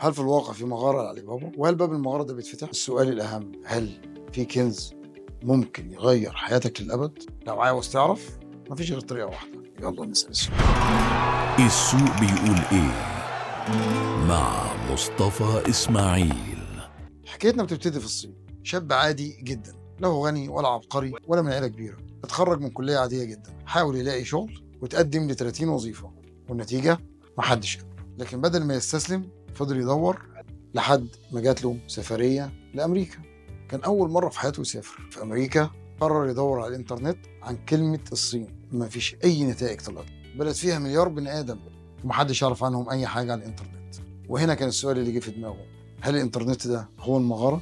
هل في الواقع في مغارة لعلي بابا؟ وهل باب المغارة ده بيتفتح؟ السؤال الأهم، هل في كنز ممكن يغير حياتك للأبد؟ لو عاوز تعرف مفيش غير طريقة واحدة، يلا نسأل السؤال. السوق بيقول ايه مع مصطفى إسماعيل. حكايتنا بتبتدي في الصين. شاب عادي جدا، لا هو غني ولا عبقري ولا من عيلة كبيرة، اتخرج من كلية عادية جدا، حاول يلاقي شغل وتقدم ل 30 وظيفة، والنتيجة محدش قبله. لكن بدل ما يستسلم فضل يدور لحد ما جات له سفرية لأمريكا. كان أول مرة في حياته يسافر. في أمريكا قرر يدور على الإنترنت عن كلمة الصين، مفيش أي نتائج طلعت. بلد فيها مليار بني آدم ومحدش يعرف عنهم أي حاجة عن الإنترنت. وهنا كان السؤال اللي جه في دماغه، هل الإنترنت ده هو المغارة؟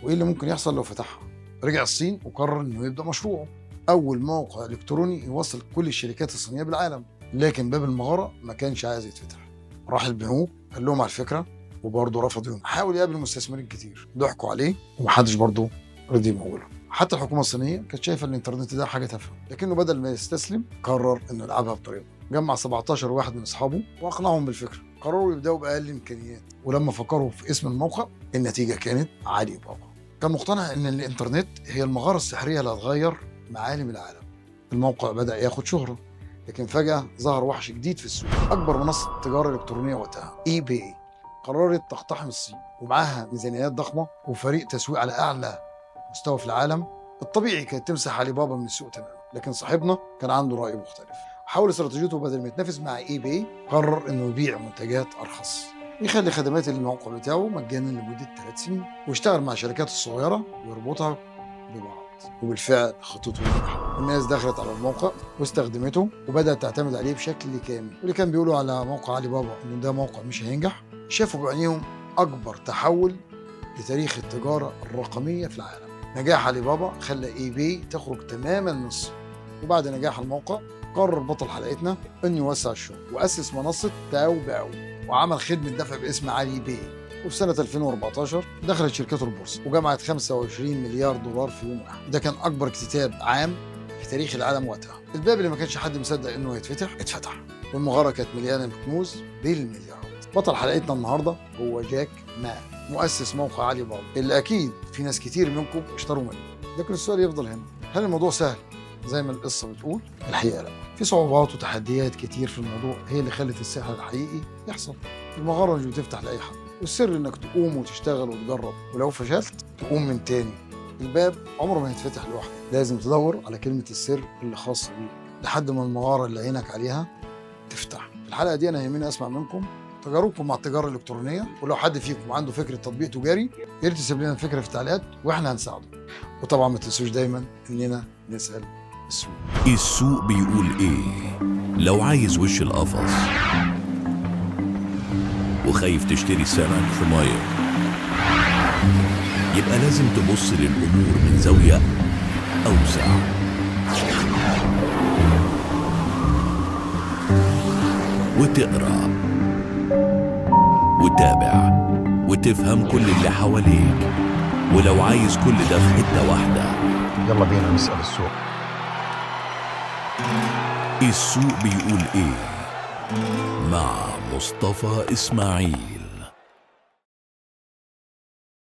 وإيه اللي ممكن يحصل لو فتحها؟ رجع الصين وقرر إنه يبدأ مشروعه، أول موقع إلكتروني يوصل كل الشركات الصينية بالعالم. لكن باب المغارة ما كانش عايز يتفتح. راح البنوك قال لهم على الفكرة وبرضه رفضوا. حاول يقابل مستثمرين كتير، ضحكوا عليه ومحدش برضه رضي يموله. حتى الحكومة الصينية كانت شايفة الإنترنت ده حاجة تافهة، لكنه بدل ما يستسلم قرر إنه يلعبها بطريقته. جمع 17 واحد من أصحابه وأقنعهم بالفكرة. قرروا يبدأوا بأقل إمكانيات، ولما فكروا في اسم الموقع النتيجة كانت علي بابا. كان مقتنع إن الإنترنت هي المغارة السحرية اللي هتغير معالم العالم. الموقع بدأ ياخد شهرة، لكن فجأة ظهر وحش جديد في السوق. أكبر منصة تجارة إلكترونية وقتها eBay قررت تقتحم الصين، ومعاها ميزانيات ضخمة وفريق تسويق على أعلى مستوى في العالم. الطبيعي كانت تمسح علي بابا من السوق تماما، لكن صاحبنا كان عنده رأي مختلف. حاول استراتيجيته، بدل ما يتنافس مع eBay قرر إنه يبيع منتجات أرخص، يخلي خدمات الموقع بتاعه مجانا لمدة 3 سنين، ويشتغل مع الشركات الصغيرة ويربطها ببعض. وبالفعل خطته نجحت. الناس دخلت على الموقع واستخدمته وبدأت تعتمد عليه بشكل كامل. واللي كان بيقولوا على موقع علي بابا إنه ده موقع مش هينجح، شافوا بعينيهم أكبر تحول لتاريخ التجارة الرقمية في العالم. نجاح علي بابا خلى eBay تخرج تماما من الصين. وبعد نجاح الموقع قرر بطل حلقتنا انه يوسع الشغل، واسس منصه تاو باو، وعمل خدمه دفع باسم علي باي. وفي سنه 2014 دخلت شركته البورصه وجمعت 25 مليار دولار في يوم واحد. ده كان اكبر اكتتاب عام في تاريخ العالم وقتها. الباب اللي ما كانش حد مصدق انه يتفتح اتفتح، والمغاره كانت مليانه بالكنوز بالمليارات. بطل حلقتنا النهارده هو جاك ما، مؤسس موقع علي بابا، اللي اكيد في ناس كتير منكم اشتروا منه. لكن السؤال يفضل هنا، هل الموضوع سهل زي ما القصه بتقول؟ الحقيقه لا، في صعوبات وتحديات كتير في الموضوع هي اللي خلت السحر الحقيقي يحصل. المغاره مش بتفتح لاي حد، والسر انك تقوم وتشتغل وتجرب، ولو فشلت تقوم من تاني. الباب عمره ما يتفتح لوحده، لازم تدور على كلمه السر اللي خاصه بيك لحد ما المغاره اللي عينك عليها تفتح. في الحلقه دي انا يهمني اسمع منكم تجاربكم مع التجاره الالكترونيه، ولو حد فيكم عنده فكره تطبيق تجاري يا ريت يسيب لنا الفكره في التعليقات واحنا هنساعده. وطبعا ما تنسوش دايما اننا نسال السوق. السوق بيقول ايه. لو عايز وش القفص وخايف تشتري سمك في ميه، يبقى لازم تبص للأمور من زاوية أوسع. وتقرأ وتابع وتفهم كل اللي حواليك. ولو عايز كل ده في حتة واحدة، يلا بينا نسأل السوق. السوق بيقول ايه مع مصطفى إسماعيل.